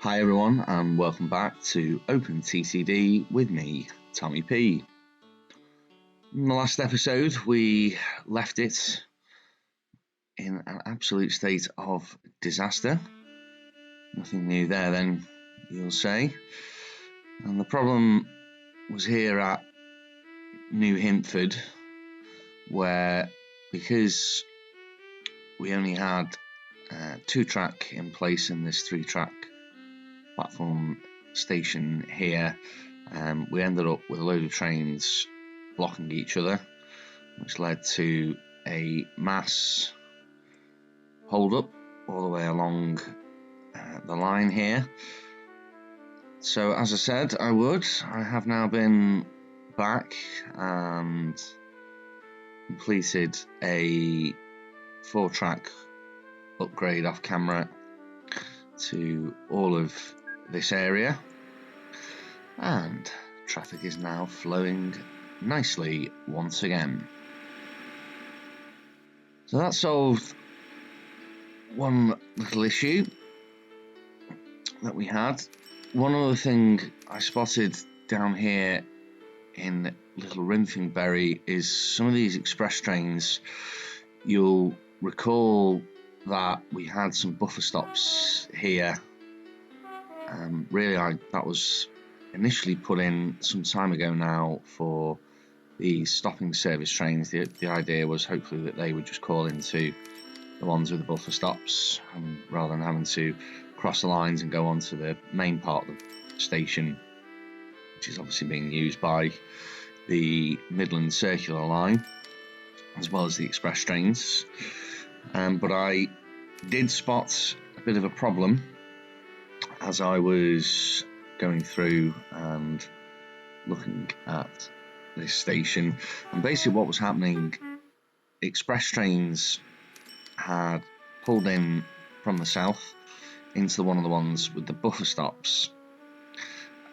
Hi everyone, and welcome back to OpenTTD with me, Tommy P. In the last episode, we left it in an absolute state of disaster. Nothing new there then, you'll say. And the problem was here at New Hinford, where because we only had 2-track in place in this 3-track platform station here, we ended up with a load of trains blocking each other, which led to a mass hold up all the way along the line here. So as I said I have now been back and completed a 4-track upgrade off camera to all of this area, and traffic is now flowing nicely once again. So that solved one little issue that we had. One other thing I spotted down here in Little Rinthingbury is some of these express trains. You'll recall that we had some buffer stops here. That was initially put in some time ago now for the stopping service trains. The idea was hopefully that they would just call into the ones with the buffer stops, rather than having to cross the lines and go onto the main part of the station, which is obviously being used by the Midland Circular line as well as the express trains. But I did spot a bit of a problem as I was going through and looking at this station. And basically what was happening, express trains had pulled in from the south into one of the ones with the buffer stops,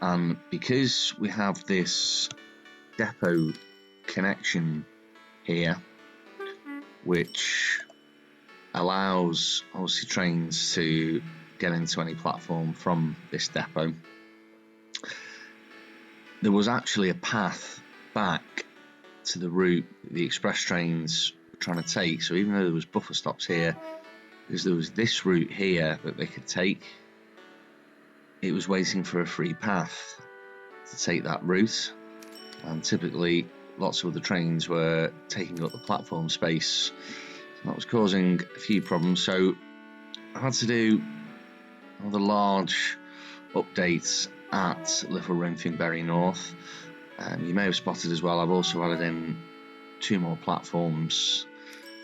and because we have this depot connection here which allows obviously trains to get into any platform from this depot, there was actually a path back to the route the express trains were trying to take. So even though there was buffer stops here, because there was this route here that they could take, it was waiting for a free path to take that route, and typically lots of the trains were taking up the platform space. So that was causing a few problems. So I had to do the large updates at Little Rinthingbury North. You may have spotted as well, I've also added in 2 more platforms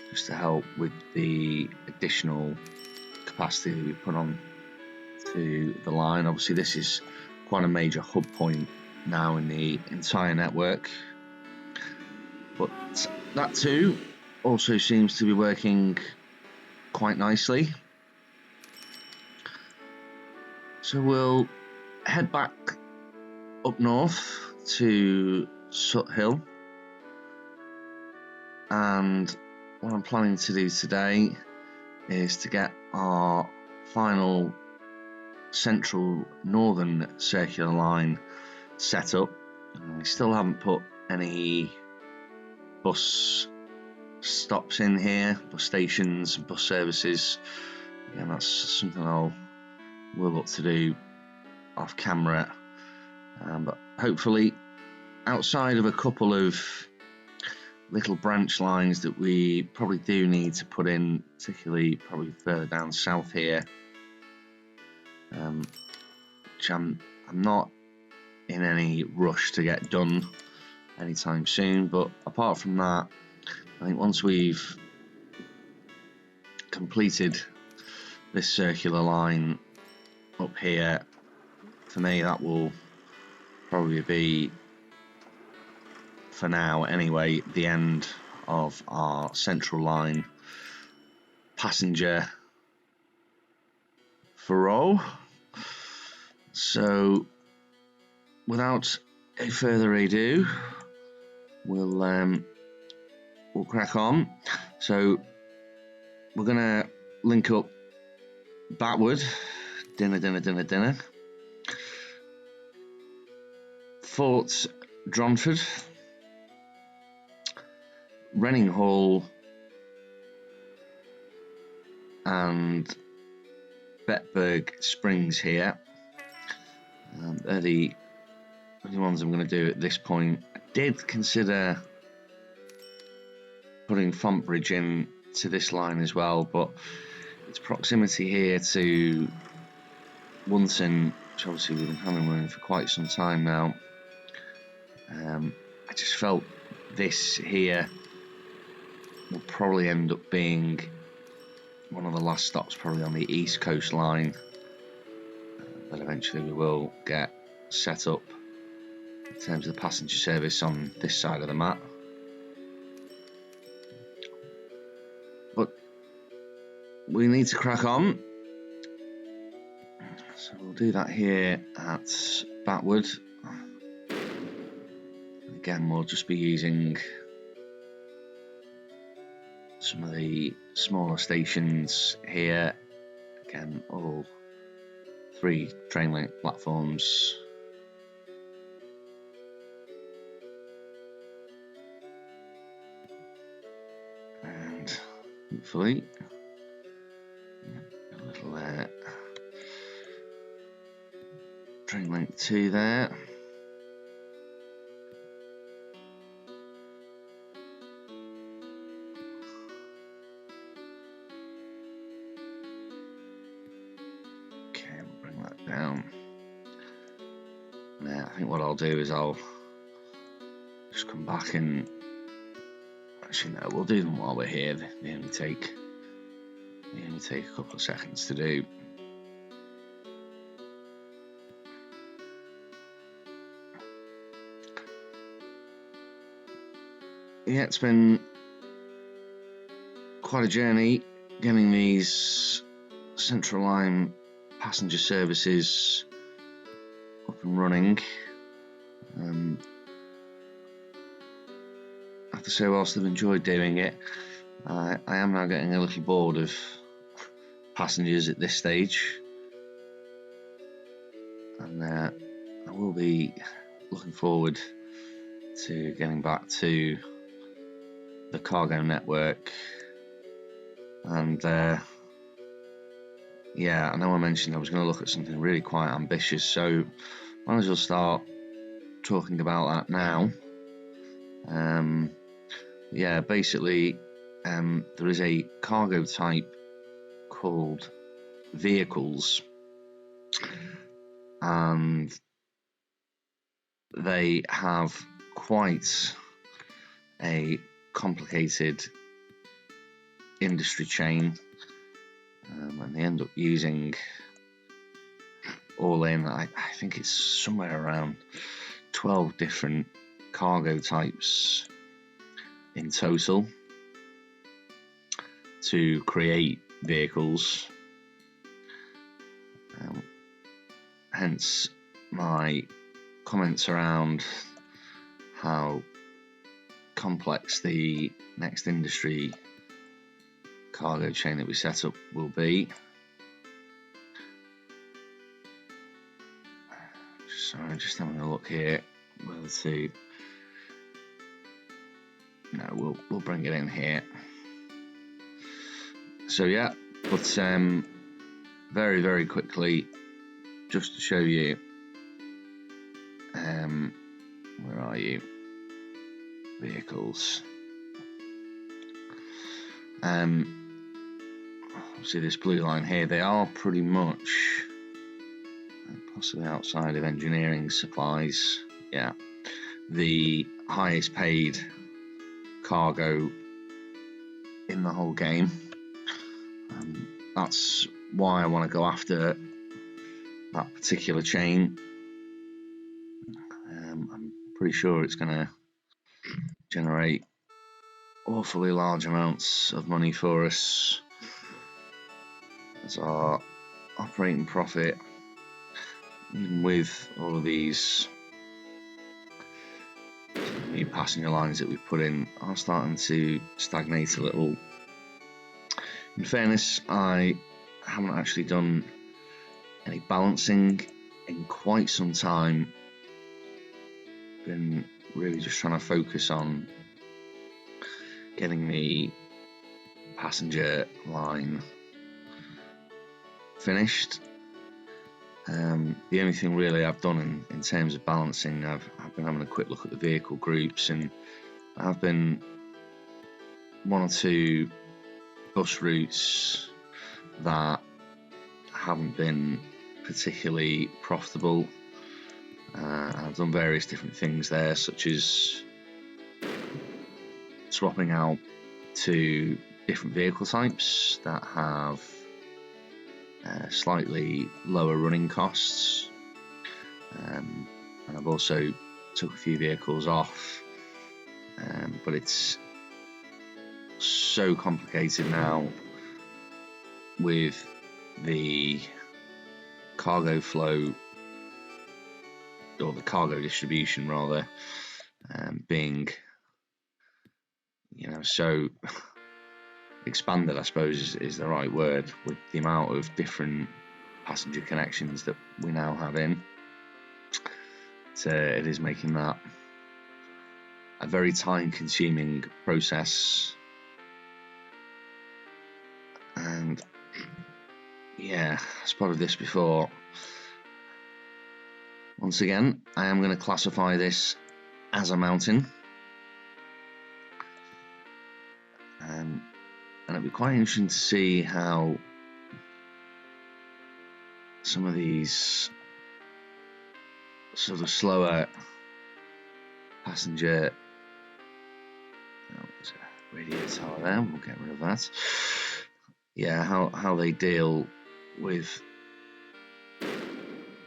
just to help with the additional capacity that we put on to the line. Obviously this is quite a major hub point now in the entire network, but that too also seems to be working quite nicely. So we'll head back up north to Suthill, and what I'm planning to do today is to get our final central northern circular line set up. We still haven't put any bus stops in here, bus stations, bus services, and that's something we'll look to do off camera. But hopefully, outside of a couple of little branch lines that we probably do need to put in, particularly probably further down south here, which I'm not in any rush to get done anytime soon. But apart from that, I think once we've completed this circular line up here, for me that will probably be, for now anyway, the end of our central line passenger furrow. So without any further ado, we'll crack on. So we're gonna link up backward dinner. Fort Dronford, Renning Hall, and Betberg Springs here. They're the only ones I'm going to do at this point. I did consider putting Fontbridge in to this line as well, but its proximity here to Wunton, which obviously we've been having running for quite some time now, I just felt this here will probably end up being one of the last stops, probably on the East Coast line, that eventually we will get set up in terms of the passenger service on this side of the map. But we need to crack on, so we'll do that here at Batwood. Again, we'll just be using some of the smaller stations here. Again, all 3 train link platforms. And hopefully a little train link 2 there. Down. Now, I think what I'll do is I'll just come back and actually no, we'll do them while we're here. They only take a couple of seconds to do. Yeah, it's been quite a journey getting these Central Line passenger services up and running. I have to say, whilst I've enjoyed doing it, I am now getting a little bored of passengers at this stage, and I will be looking forward to getting back to the cargo network. And yeah, I know I mentioned I was going to look at something really quite ambitious, so might as well start talking about that now. Yeah, basically, there is a cargo type called vehicles, and they have quite a complicated industry chain. And they end up using all in, I think it's somewhere around 12 different cargo types in total to create vehicles. Hence my comments around how complex the next industry cargo chain that we set up will be. Sorry, just having a look here whether to. No, we'll bring it in here. So yeah, but very, very quickly, just to show you, where are you? Vehicles. See this blue line here, they are pretty much possibly outside of engineering supplies, yeah, the highest paid cargo in the whole game. That's why I want to go after that particular chain. I'm pretty sure it's going to generate awfully large amounts of money for us as our operating profit, even with all of these new passenger lines that we've put in, are starting to stagnate a little. In fairness, I haven't actually done any balancing in quite some time. Been really just trying to focus on getting the passenger line finished. The only thing really I've done in terms of balancing, I've been having a quick look at the vehicle groups, and I've been one or two bus routes that haven't been particularly profitable. I've done various different things there, such as swapping out to different vehicle types that have slightly lower running costs, and I've also took a few vehicles off, but it's so complicated now with the cargo flow, or the cargo distribution rather, being so expanded, I suppose is the right word, with the amount of different passenger connections that we now have in. So it is making that a very time-consuming process. And yeah, I spotted this before. Once again, I am going to classify this as a mountain. And it'll be quite interesting to see how some of these sort of slower passenger, there's a radio tower there, we'll get rid of that. Yeah, how they deal with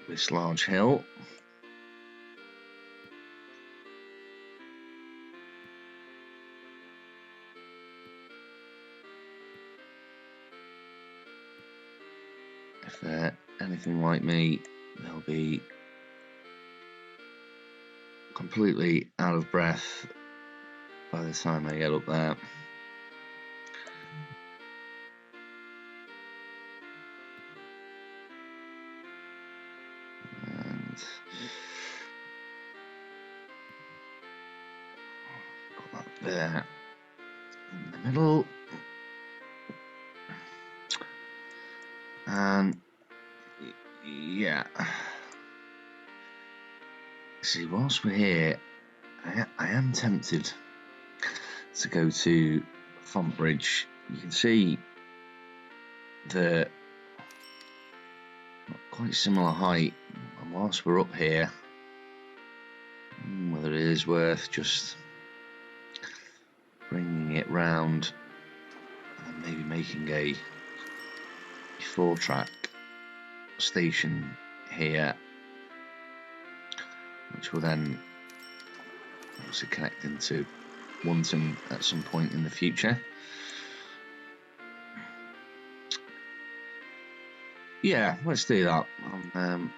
this large hill. If they're anything like me, they'll be completely out of breath by the time they get up there. And put that there in the middle. And yeah, see, whilst we're here, I am tempted to go to Fontbridge. You can see the quite similar height, and whilst we're up here, whether it is worth just bringing it round and maybe making a 4-track station here, which will then obviously connect into Wunton at some point in the future. Yeah, let's do that. I'm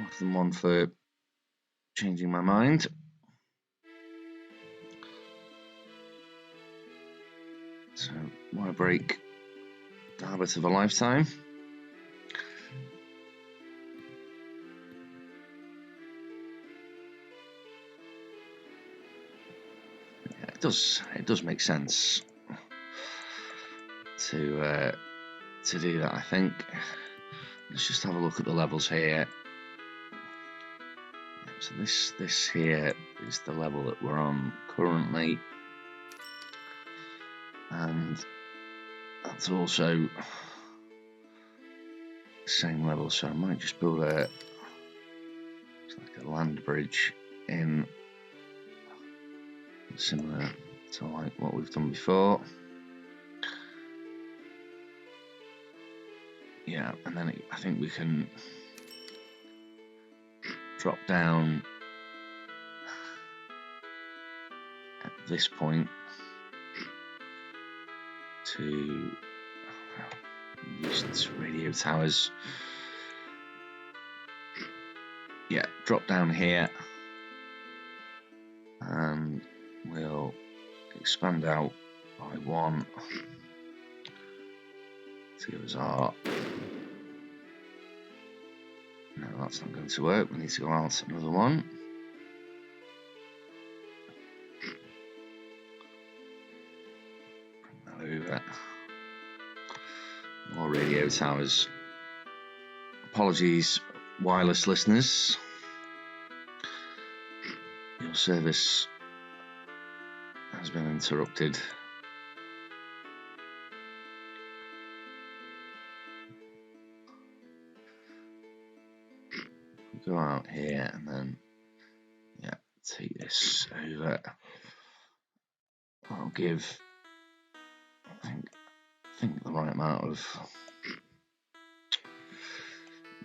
often one for changing my mind. So, why break the habit of a lifetime? Yeah, it does make sense to do that, I think. Let's just have a look at the levels here. So this here is the level that we're on currently, and that's also the same level. So I might just build it's like a land bridge in, similar to like what we've done before. Yeah, and then I think we can drop down at this point to use radio towers. Yeah, drop down here, and we'll expand out by 1 to give us our No, that's not going to work. We need to go out another one. Bring that over. More radio towers. Apologies, wireless listeners. Your service has been interrupted. Go out here and then, yeah, take this over. I'll give, I think the right amount of.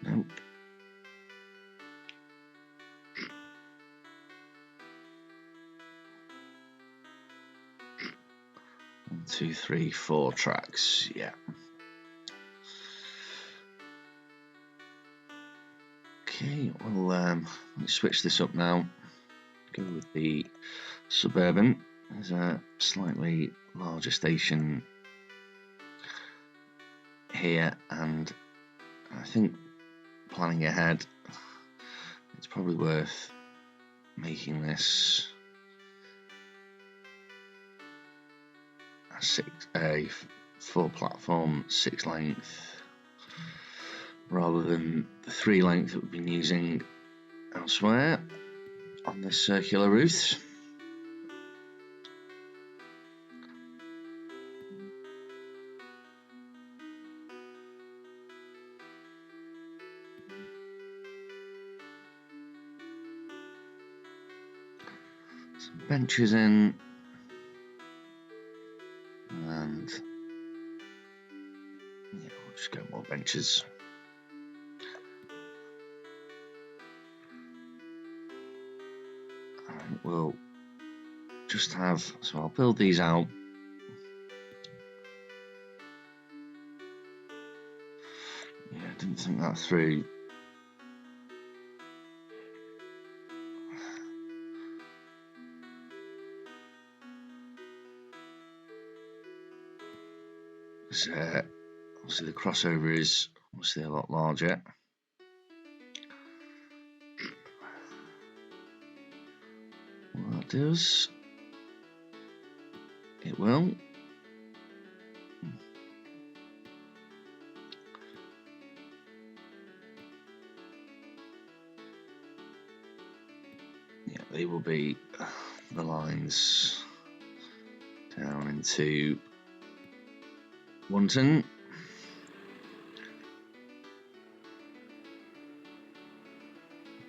Nope. 1, 2, 3, 4 tracks. Yeah. Okay, well, let's switch this up now. Go with the Suburban. There's a slightly larger station here, and I think planning ahead, it's probably worth making this a 4-platform 6 length rather than the 3 length that we've been using elsewhere on this circular route. Some benches in, and yeah, we'll just go more benches. And we'll just have, so I'll build these out. Yeah, I didn't think that through. Obviously the crossover is obviously a lot larger. What that does, it will. Yeah, they will be the lines down into Wunton.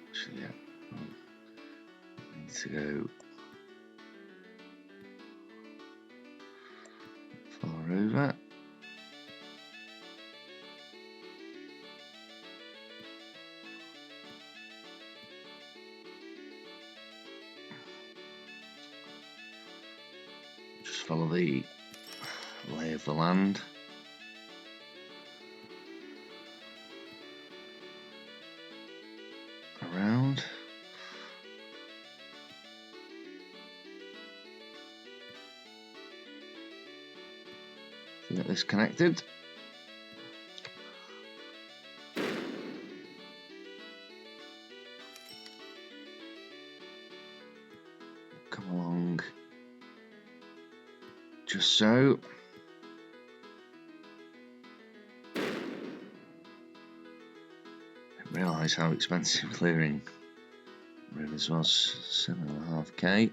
Actually, yeah, I need to go far over. Just follow the lay of the land. Around. Get this connected. Come along. Just so. I didn't realise how expensive clearing rivers was. 7.5k.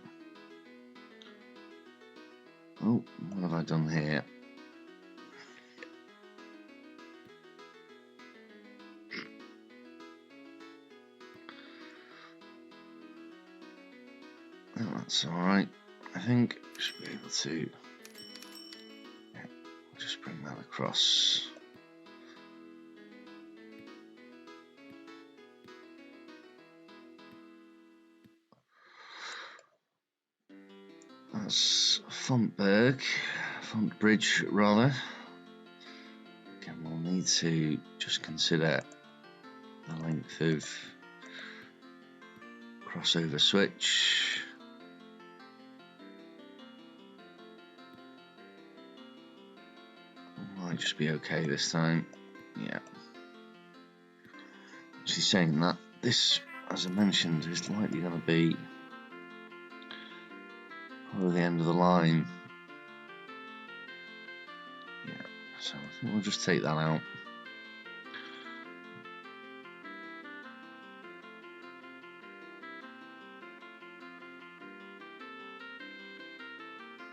Oh, what have I done here? Oh, that's alright. I think I should be able to, yeah, I'll just bring that across. That's Fontbridge rather. Again, we'll need to just consider the length of crossover switch. Might just be okay this time. Yeah. She's saying that this, as I mentioned, is likely going to be probably the end of the line. Yeah, so I think we'll just take that out.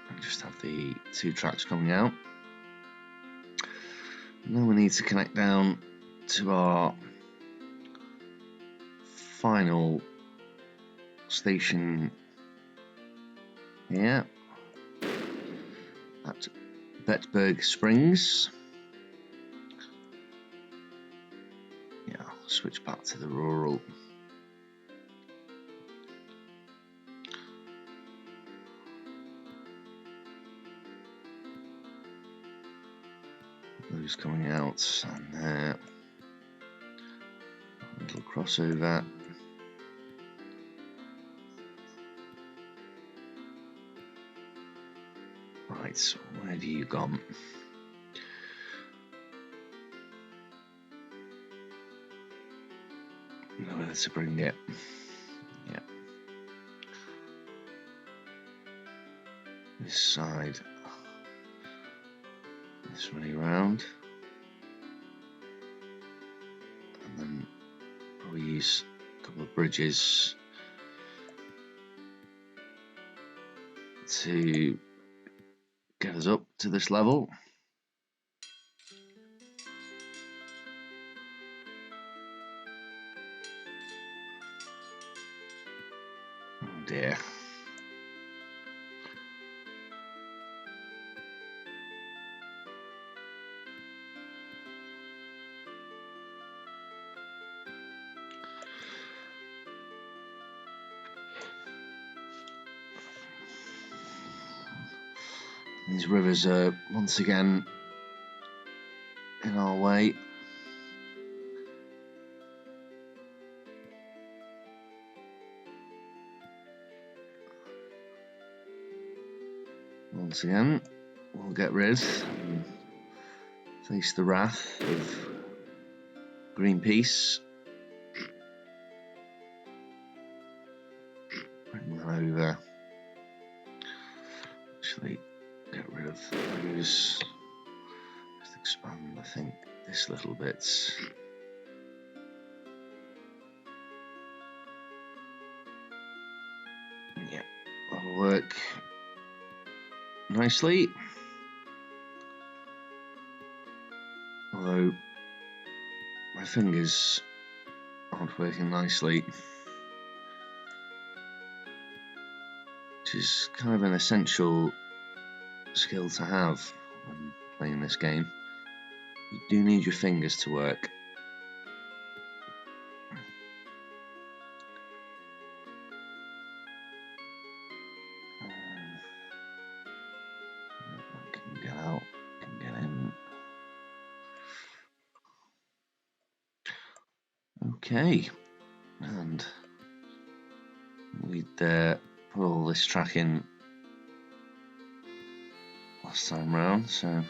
And just have the 2 tracks coming out. And then we need to connect down to our final station here at Betberg Springs. Yeah, I'll switch back to the rural. Those coming out, and a little crossover. Right, so where have you gone? Nowhere to bring it. Yeah. This side. This way round. And then probably use a couple of bridges to get us up to this level. Oh dear. These rivers are once again in our way. Once again, we'll get rid and face the wrath of Greenpeace. Bring that over. Actually, get rid of those. Just expand, I think, this little bit. Yeah, that'll work nicely. Although my fingers aren't working nicely, which is kind of an essential skill to have when playing this game. You do need your fingers to work. Can get out, can get in. Okay, and we'd put all this track in last time round, so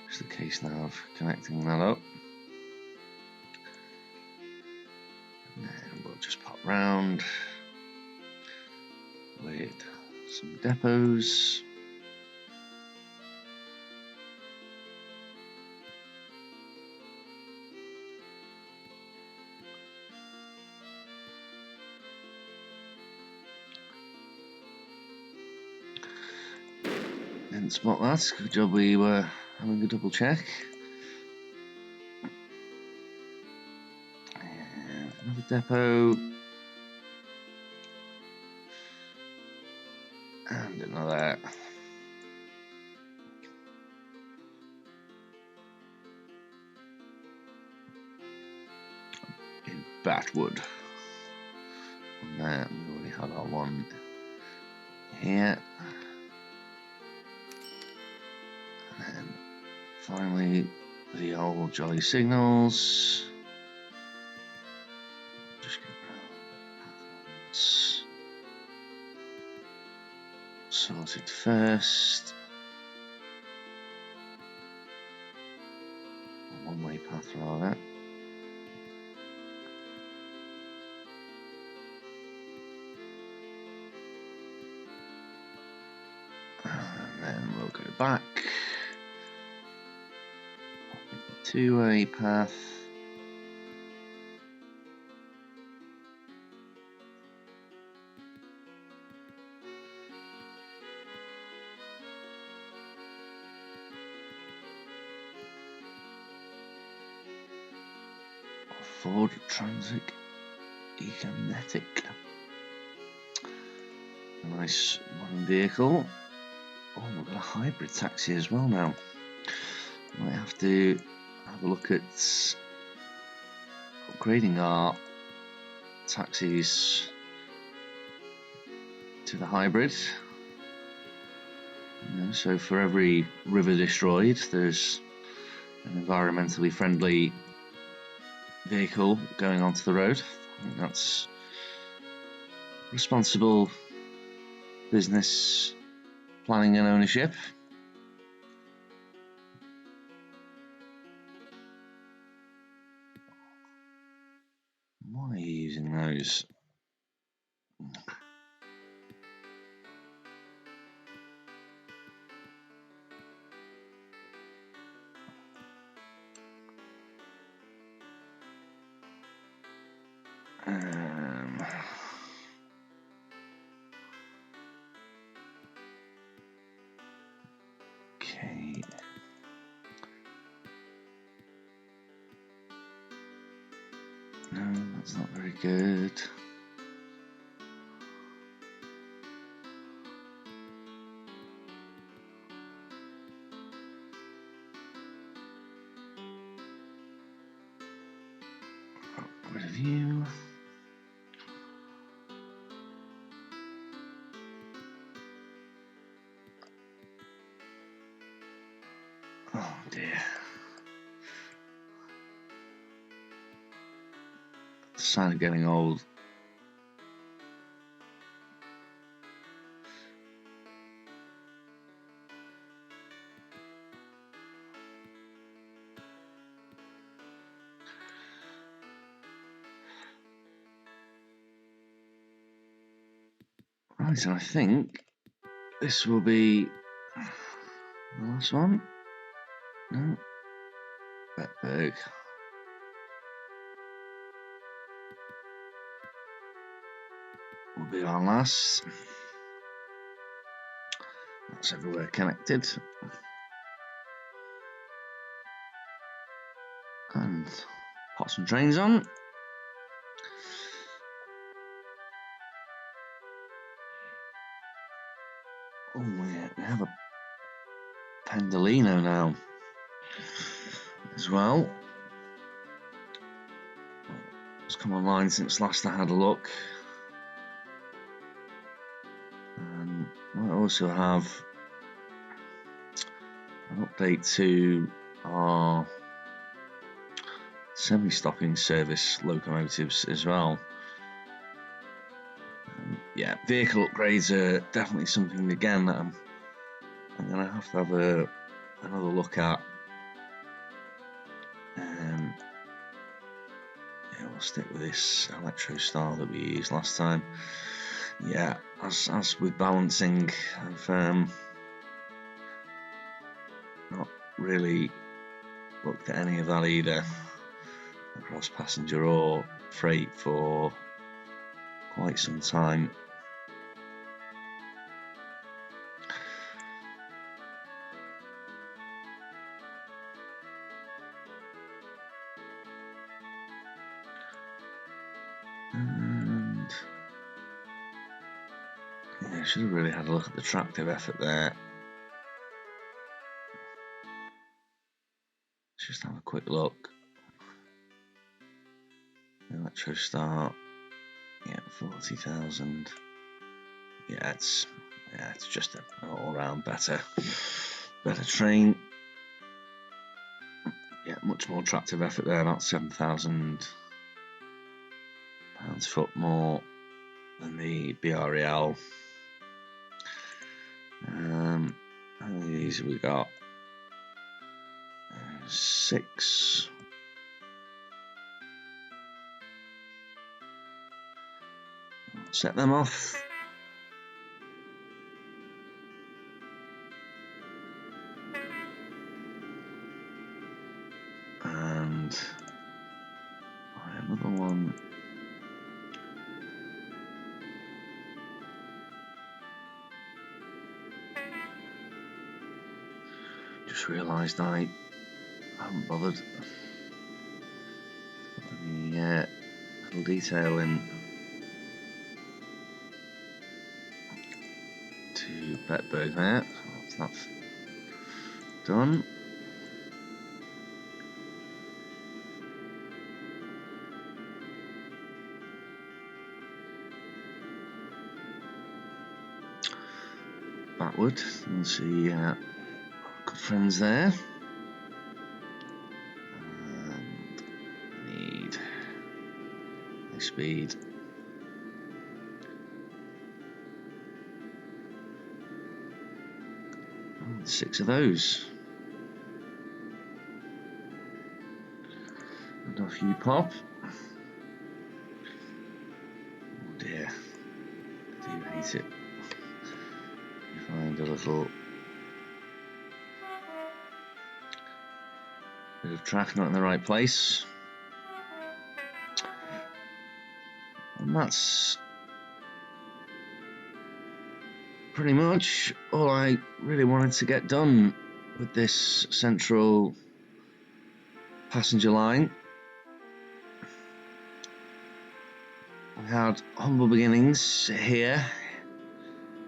it's the case now of connecting that up. And then we'll just pop round with some depots. Didn't spot that. Good job we were having a double check. And another depot. And another. In Batwood. And there, we already had our one here. And finally, the old jolly signals. Just get path sorted first. A one-way path rather. back. Two-way path. Ford Transit Econetic. Nice modern vehicle. Oh, we've got a hybrid taxi as well now. Might have to have a look at upgrading our taxis to the hybrid. So for every river destroyed, there's an environmentally friendly vehicle going onto the road. I think that's responsible business planning and ownership. Why are you using those? Okay. No, that's not very good. Rid of you. Oh dear. Sign of getting old. Right, so I think this will be the last one. No. Betberg. Will be our last. That's everywhere connected. And put some trains on. Oh yeah, we have a Pendolino now as well. It's come online since last I had a look. And I also have an update to our semi-stopping service locomotives as well. Yeah, vehicle upgrades are definitely something again that I'm going to have another look at. Yeah, we'll stick with this Electrostar that we used last time. Yeah, as with balancing, I've not really looked at any of that either, across passenger or freight, for quite some time. And yeah, I should have really had a look at the tractive effort there. Just have a quick look. Electrostar, yeah, 40,000. Yeah, it's just an all-round better train. Yeah, much more tractive effort there. About 7,000 pounds-foot more than the BREL. How many of these have we got? 6. Set them off. another one. Just realised I haven't bothered putting any little detail in to Betberg there. So that's done. Backward, and see good friends there. And need high speed. And 6 of those. And off you pop. Oh dear, I do hate it. You find a little bit of track not in the right place. And that's pretty much all I really wanted to get done with this central passenger line. We had humble beginnings here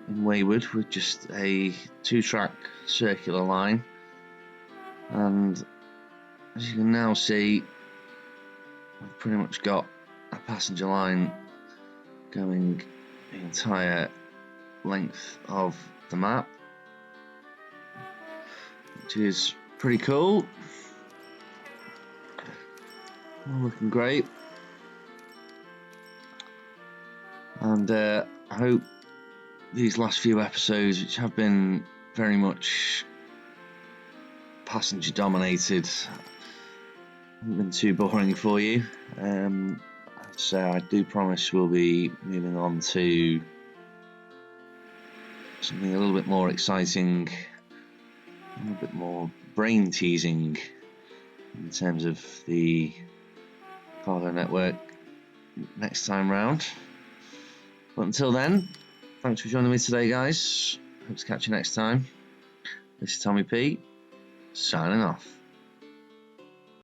in Wayward with just a 2-track circular line, and as you can now see, we've pretty much got a passenger line going the entire length of the map, which is pretty cool. All looking great, and I hope these last few episodes, which have been very much passenger dominated, haven't been too boring for you. So I do promise we'll be moving on to something a little bit more exciting, a little bit more brain teasing in terms of the cargo network next time round. But until then, thanks for joining me today, guys. Hope to catch you next time. This is Tommy P, signing off.